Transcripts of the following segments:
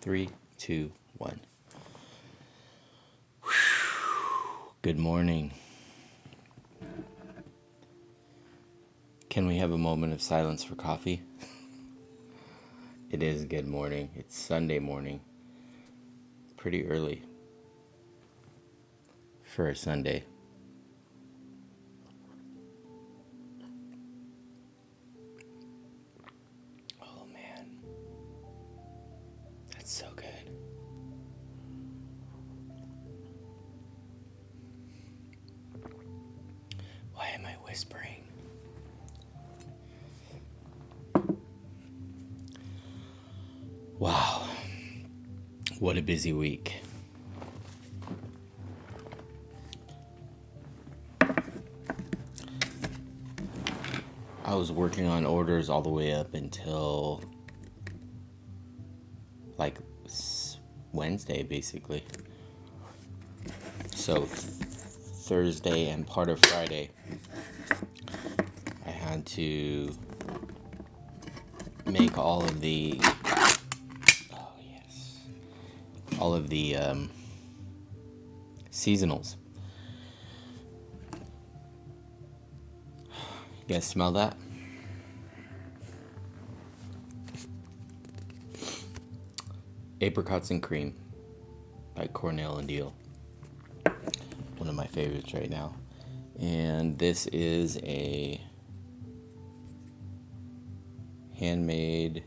Three, two, one. Good morning. Can we have a moment of silence for coffee? It is good morning. It's Sunday morning. Pretty early for a Sunday. Oh man, that's so good. Why am I whispering? Wow, what a busy week. I was working on orders all the way up until like Wednesday, basically. So Thursday and part of Friday, I had to make all of the seasonals. You guys smell that? Apricots and Cream by Cornell and Deal. One of my favorites right now. And this is a handmade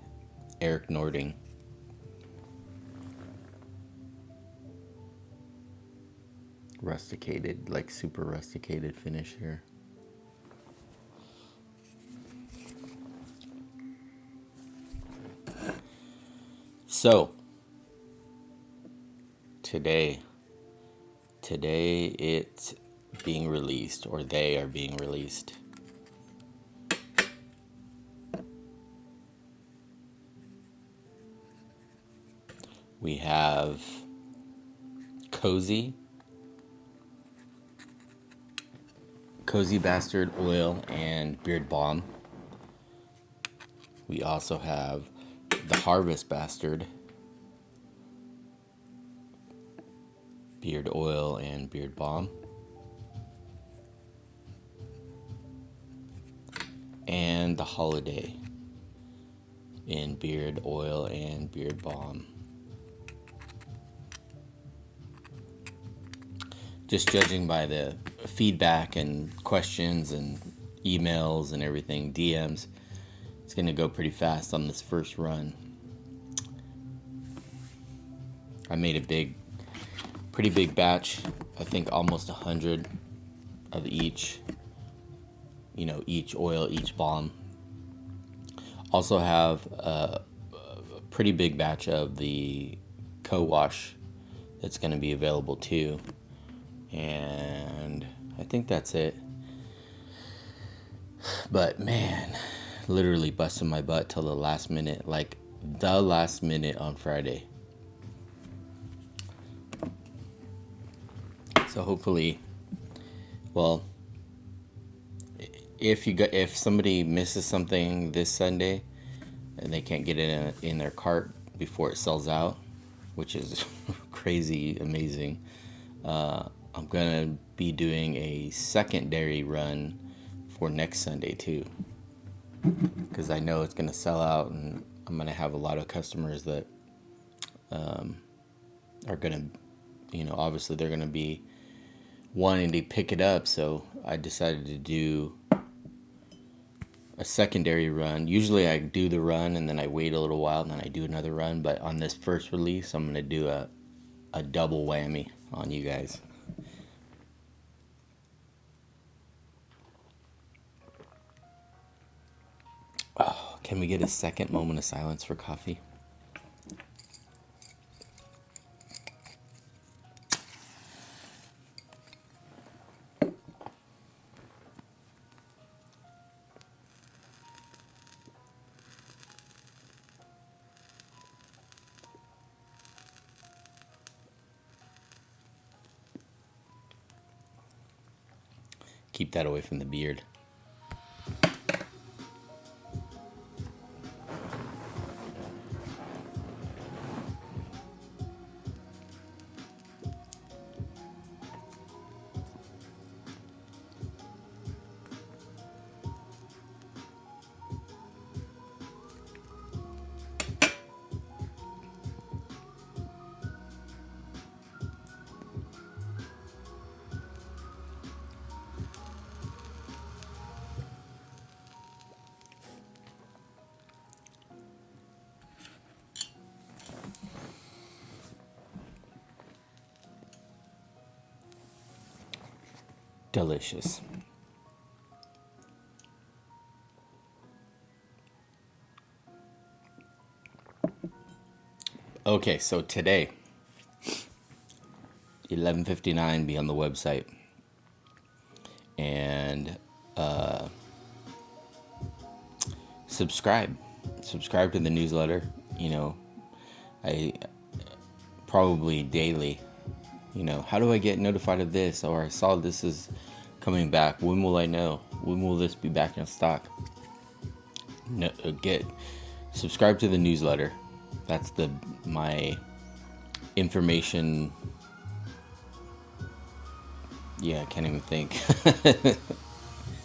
Eric Nording. Rusticated, like super rusticated finish here. So, today it's being released, or they are being released. We have Cozy Bastard Oil and Beard Balm. We also have the Harvest Bastard Beard Oil and Beard Balm. And the Holiday in Beard Oil and Beard Balm. Just judging by the feedback and questions and emails and everything, DMs, it's going to go pretty fast on this first run. I made a pretty big batch. I think almost 100 of each. Each oil, each balm. Also have a pretty big batch of the co-wash that's going to be available too. And I think that's it. But man, literally busting my butt till the last minute on Friday. So hopefully, well, if somebody misses something this Sunday and they can't get it in their cart before it sells out, which is crazy amazing, I'm gonna be doing a secondary run for next Sunday too, because I know it's gonna sell out, and I'm gonna have a lot of customers that are gonna, obviously they're gonna be wanting to pick it up. So I decided to do a secondary run. Usually I do the run and then I wait a little while and then I do another run, but on this first release I'm gonna do a double whammy on you guys. Oh, can we get a second moment of silence for coffee? Keep that away from the beard. Delicious. Okay, so today, 11:59, be on the website and subscribe. Subscribe to the newsletter. You know, I probably daily. You know, how do I get notified of this? Or I saw this is coming back. When will I know? When will this be back in stock? No, subscribe to the newsletter. That's my information. Yeah, I can't even think.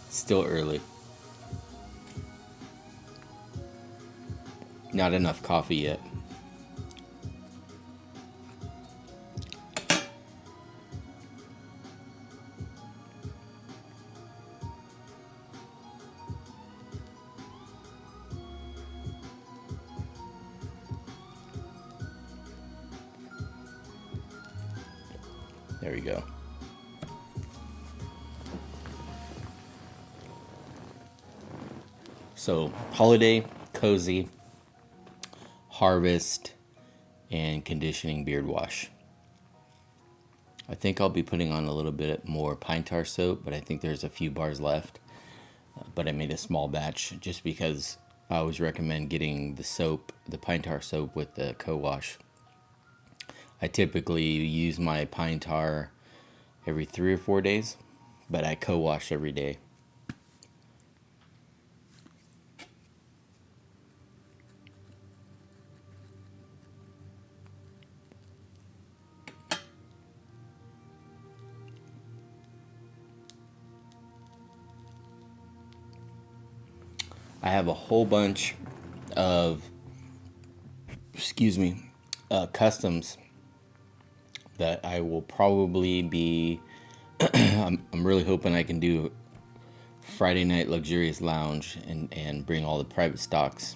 Still early. Not enough coffee yet. There we go. So, holiday, cozy, harvest, and conditioning beard wash. I think I'll be putting on a little bit more pine tar soap, but I think there's a few bars left. But I made a small batch just because I always recommend getting the soap, the pine tar soap with the co-wash. I typically use my pine tar every 3 or 4 days, but I co-wash every day. I have a whole bunch of, customs that I will probably be, I'm really hoping I can do Friday night luxurious lounge and bring all the private stocks.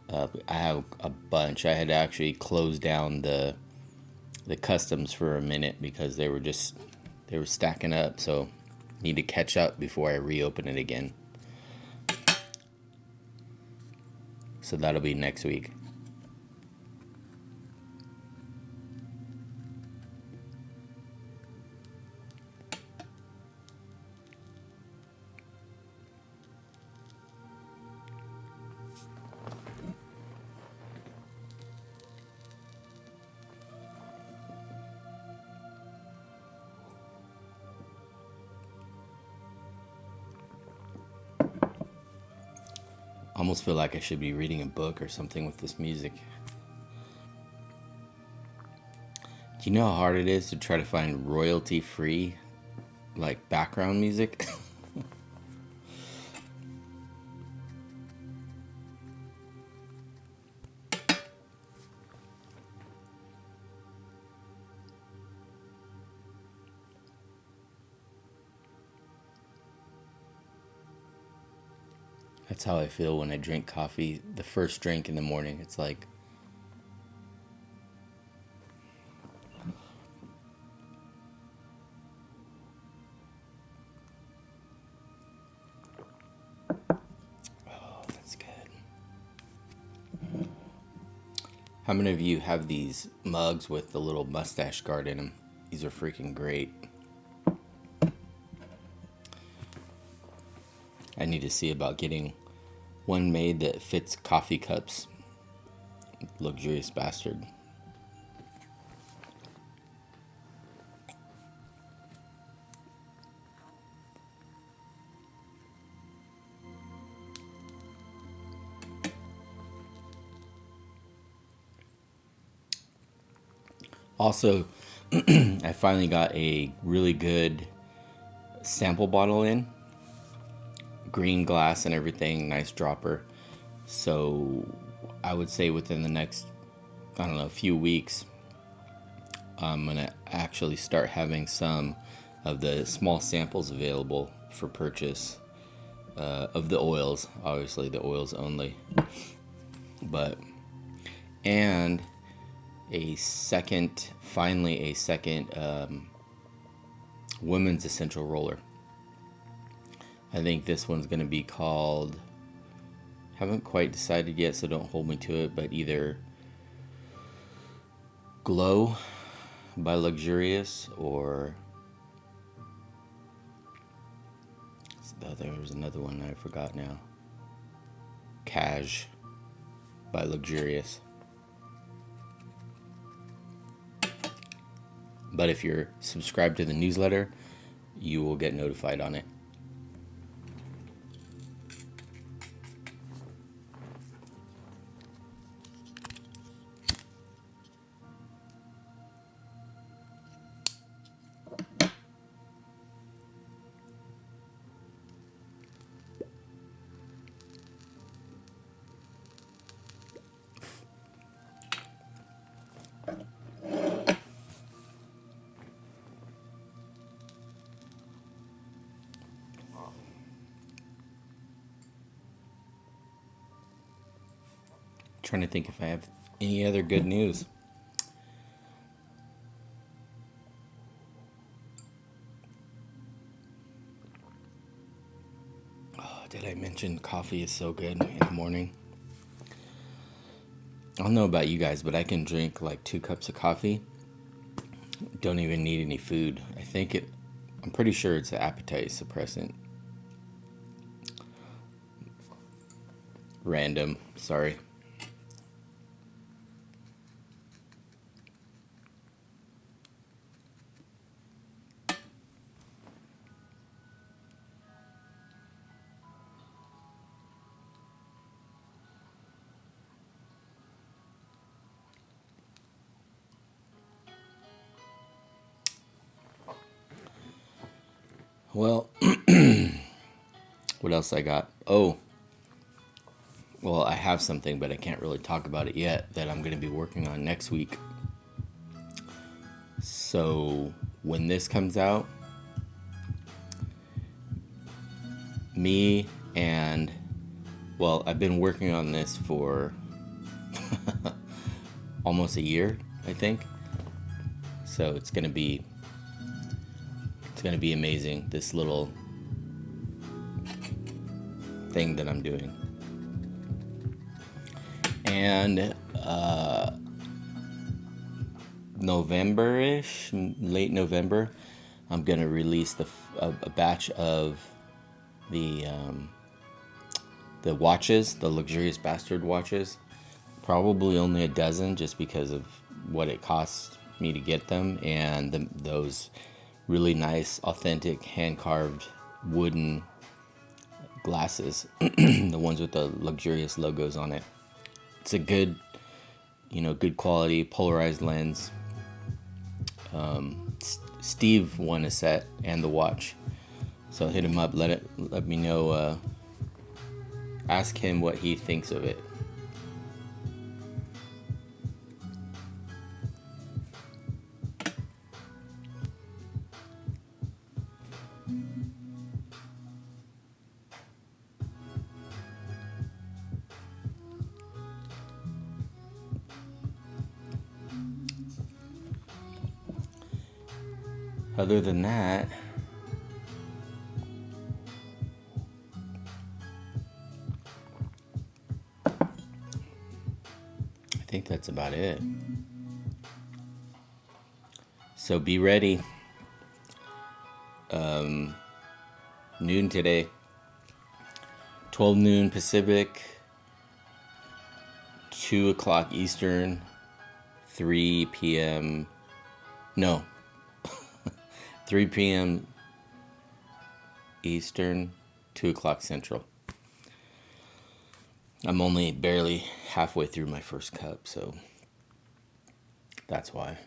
I have a bunch. I had to actually close down the customs for a minute because they were stacking up, so need to catch up before I reopen it again. So that'll be next week. Almost feel like I should be reading a book or something with this music. Do you know how hard it is to try to find royalty-free, like, background music? That's how I feel when I drink coffee, the first drink in the morning. It's like, oh, that's good. How many of you have these mugs with the little mustache guard in them? These are freaking great. I need to see about getting one made that fits coffee cups. Luxurious bastard. Also, I finally got a really good sample bottle in. Green glass and everything, nice dropper. So I would say within the next, I don't know, few weeks, I'm gonna actually start having some of the small samples available for purchase of the oils. Obviously, the oils only, but and finally a second women's essential roller. I think this one's going to be called, haven't quite decided yet, so don't hold me to it, but either Glow by Luxurious, or there was another one I forgot now. Cash by Luxurious. But if you're subscribed to the newsletter, you will get notified on it. Trying to think if I have any other good news. Oh, did I mention coffee is so good in the morning? I don't know about you guys, but I can drink like 2 cups of coffee. Don't even need any food. I'm pretty sure it's an appetite suppressant. Random, sorry. Well, what else I got? Oh, well, I have something, but I can't really talk about it yet, that I'm going to be working on next week. So when this comes out, I've been working on this for almost a year, I think. So it's going to be amazing, this little thing that I'm doing. And November-ish, late November, I'm gonna release a batch of the watches, the Luxurious Bastard watches. Probably only a dozen, just because of what it costs me to get them, and those really nice, authentic, hand-carved wooden glasses, the ones with the Luxurious logos on it. It's a good quality polarized lens. Steve won a set and the watch, so hit him up. Let me know. Ask him what he thinks of it. Other than that, I think that's about it. So be ready. Noon today. 12 noon Pacific, 2 o'clock Eastern, 3 p.m. No. 3 p.m. Eastern, 2 o'clock Central. I'm only barely halfway through my first cup, so that's why.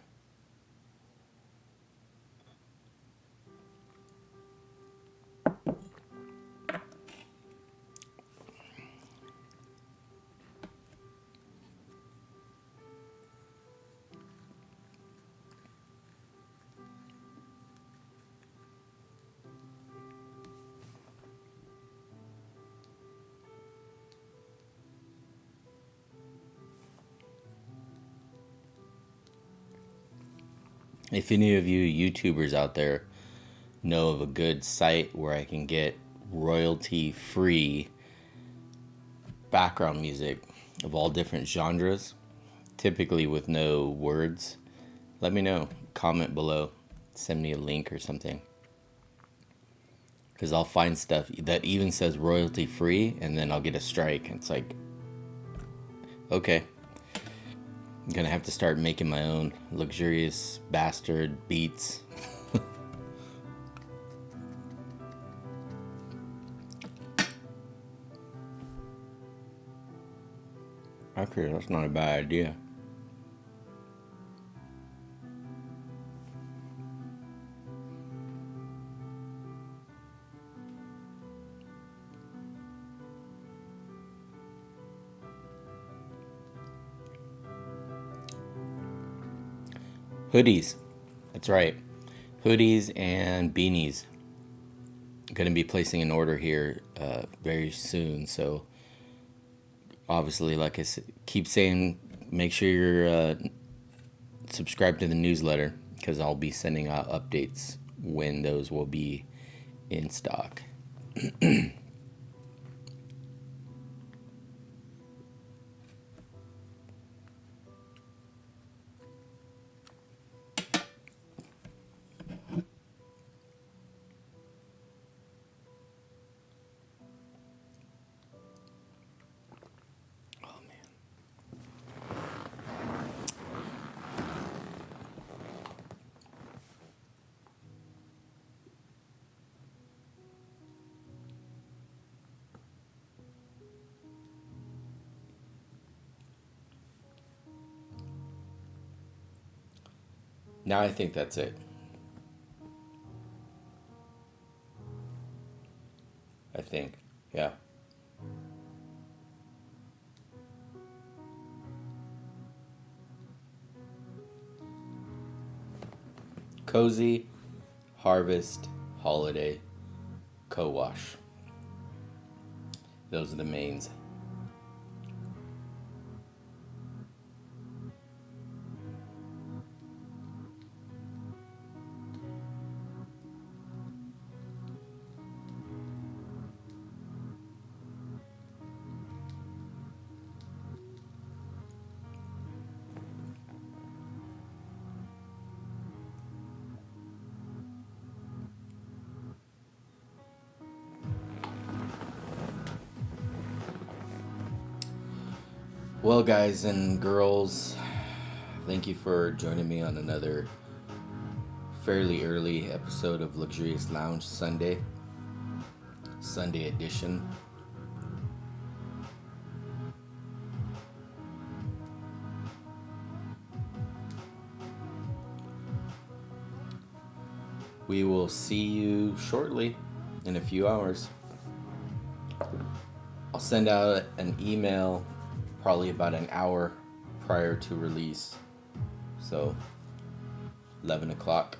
If any of you YouTubers out there know of a good site where I can get royalty-free background music of all different genres, typically with no words, let me know. Comment below. Send me a link or something. Because I'll find stuff that even says royalty-free, and then I'll get a strike. It's like, okay. I'm going to have to start making my own luxurious bastard beats. Okay, that's not a bad idea. Hoodies. That's right. Hoodies and beanies. Going to be placing an order here very soon. So obviously, like I keep saying, make sure you're subscribed to the newsletter, because I'll be sending out updates when those will be in stock. Now I think that's it. I think. Yeah. Cozy, harvest, holiday, co-wash. Those are the mains. Well, guys and girls, thank you for joining me on another fairly early episode of Luxurious Lounge Sunday edition. We will see you shortly, in a few hours. I'll send out an email probably about an hour prior to release. So, 11 o'clock.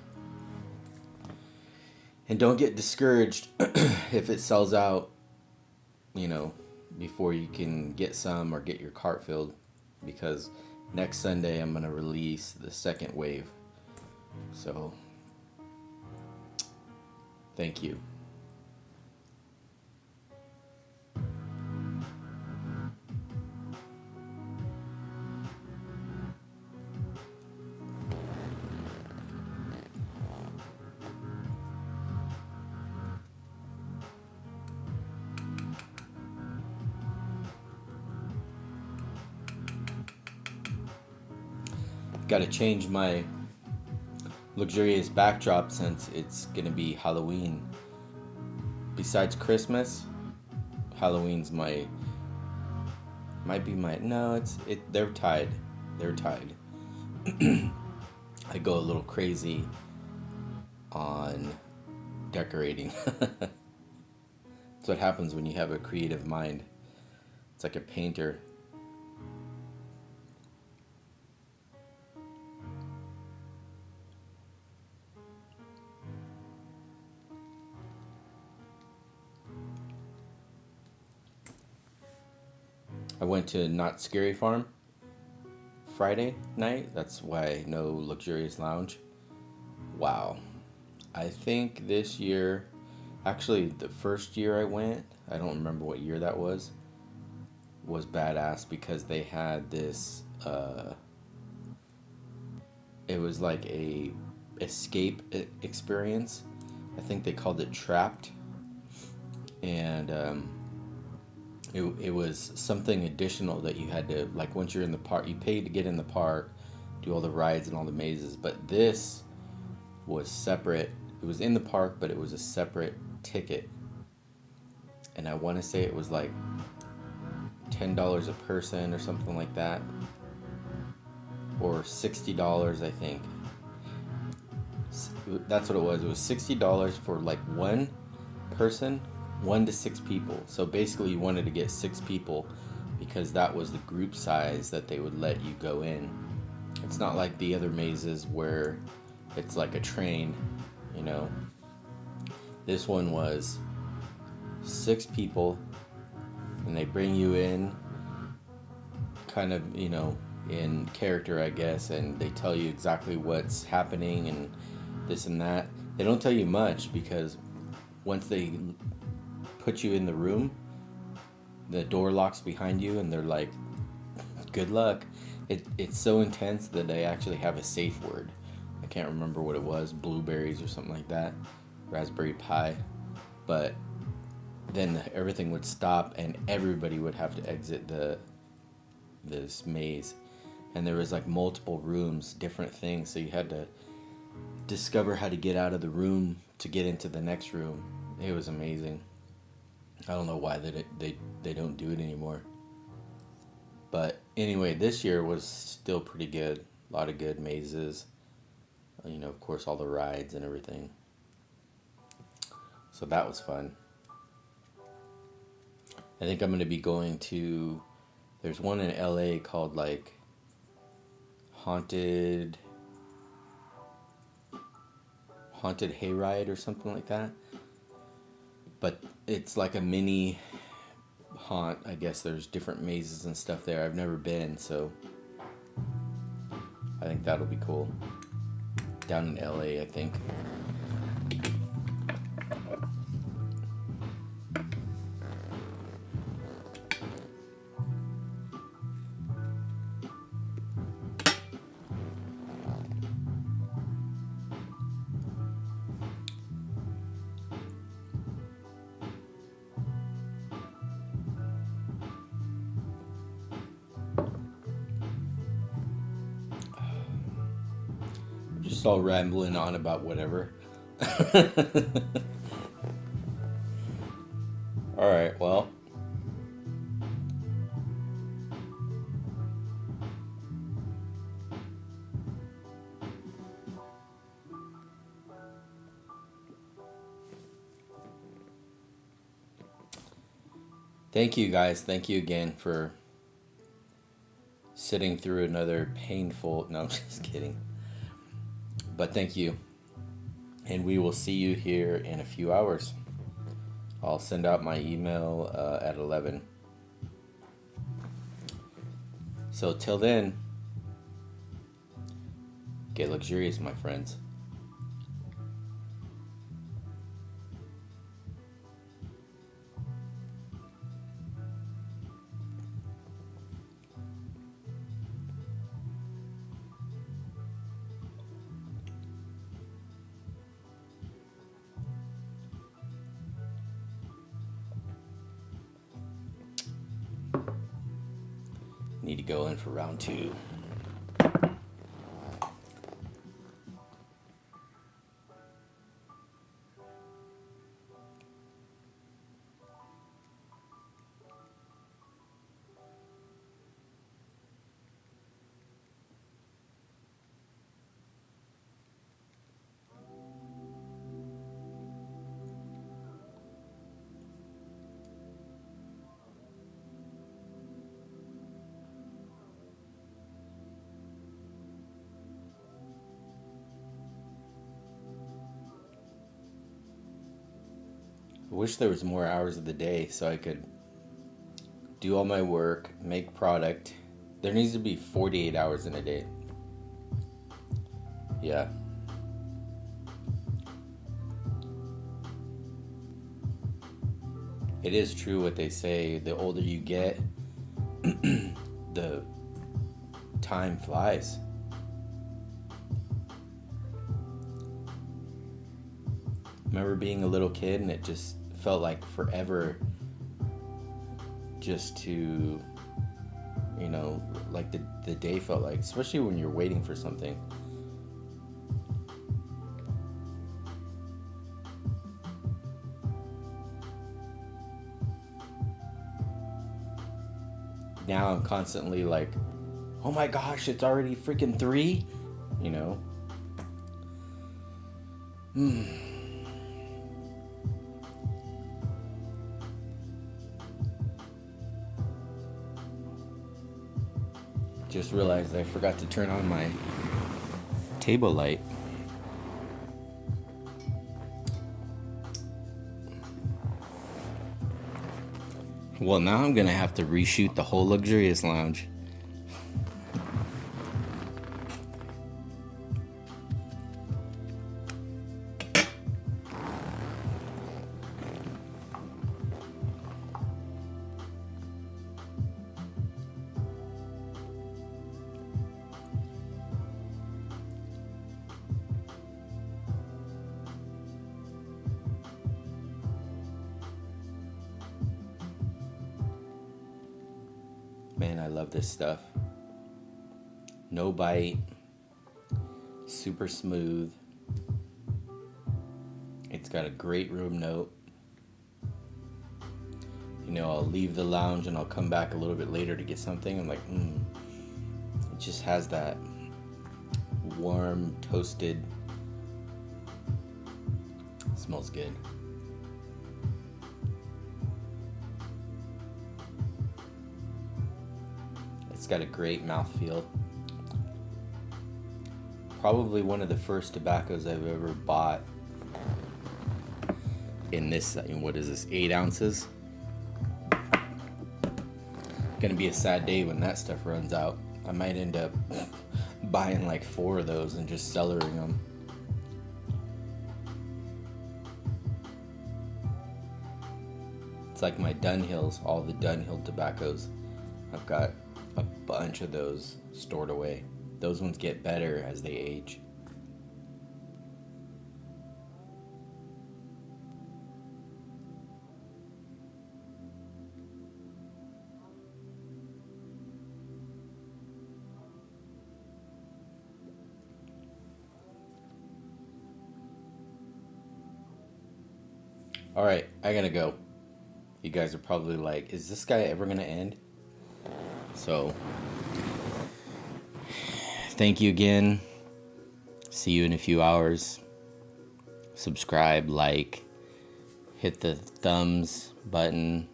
And don't get discouraged if it sells out, before you can get some or get your cart filled. Because next Sunday I'm going to release the second wave. So, thank you. Got to change my luxurious backdrop since it's gonna be Halloween. Besides Christmas, Halloween's might be my they're tied. They're tied. I go a little crazy on decorating. That's what happens when you have a creative mind. It's like a painter. I went to Not Scary Farm Friday night. That's why no Luxurious Lounge. Wow. I think this year, actually the first year I went, I don't remember what year that was badass because they had this, it was like a escape experience. I think they called it Trapped. And it was something additional that you had to, like, once you're in the park, you paid to get in the park, do all the rides and all the mazes. But this was separate. It was in the park, but it was a separate ticket. And I want to say it was like $10 a person or something like that, or $60, I think. That's what it was. It was $60 for like one person, 1 to 6 people. So basically, you wanted to get 6 people because that was the group size that they would let you go in. It's not like the other mazes where it's like a train, you know. This one was 6 people, and they bring you in kind of, you know, in character, I guess, and they tell you exactly what's happening and this and that. They don't tell you much because once they put you in the room, the door locks behind you and they're like, good luck. It's so intense that they actually have a safe word. I can't remember what it was, blueberries or something like that, raspberry pie. But then everything would stop and everybody would have to exit this maze. And there was like multiple rooms, different things, so you had to discover how to get out of the room to get into the next room. It was amazing. I don't know why they don't do it anymore. But anyway, this year was still pretty good. A lot of good mazes. You know, of course, all the rides and everything. So that was fun. I think I'm going to be going to... There's one in LA called like Haunted Hayride or something like that. But it's like a mini haunt. I guess there's different mazes and stuff there. I've never been, so I think that'll be cool. Down in LA, I think. Just all rambling on about whatever. All right, well. Thank you guys. Thank you again for sitting through another painful... No, I'm just kidding. But thank you. And we will see you here in a few hours. I'll send out my email at 11. So till then, get luxurious, my friends. Need to go in for round 2. I wish there was more hours of the day so I could do all my work, make product. There needs to be 48 hours in a day. Yeah. It is true what they say. The older you get, the time flies. Remember being a little kid and it just felt like forever just to, like the day felt like, especially when you're waiting for something. Now I'm constantly like, oh my gosh, it's already freaking 3, Just realized I forgot to turn on my table light. Well, now I'm gonna have to reshoot the whole luxurious lounge. Man, I love this stuff. No bite. Super smooth. It's got a great room note. I'll leave the lounge and I'll come back a little bit later to get something. I'm like, It just has that warm, toasted. Smells good. It's got a great mouthfeel. Probably one of the first tobaccos I've ever bought in this, what is this, 8 ounces? Gonna be a sad day when that stuff runs out. I might end up buying like 4 of those and just cellaring them. It's like my Dunhills, all the Dunhill tobaccos. I've got a bunch of those stored away. Those ones get better as they age. All right, I gotta go. You guys are probably like, is this guy ever gonna end? So, thank you again. See you in a few hours. Subscribe, like, hit the thumbs button.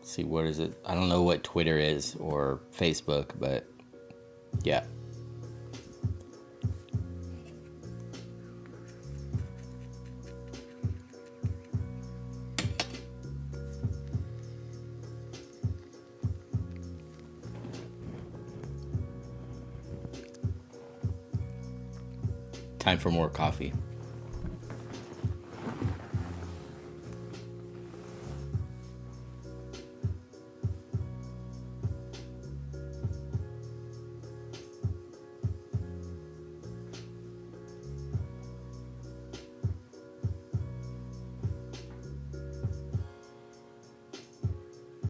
See, what is it? I don't know what Twitter is or Facebook, but yeah. Time for more coffee.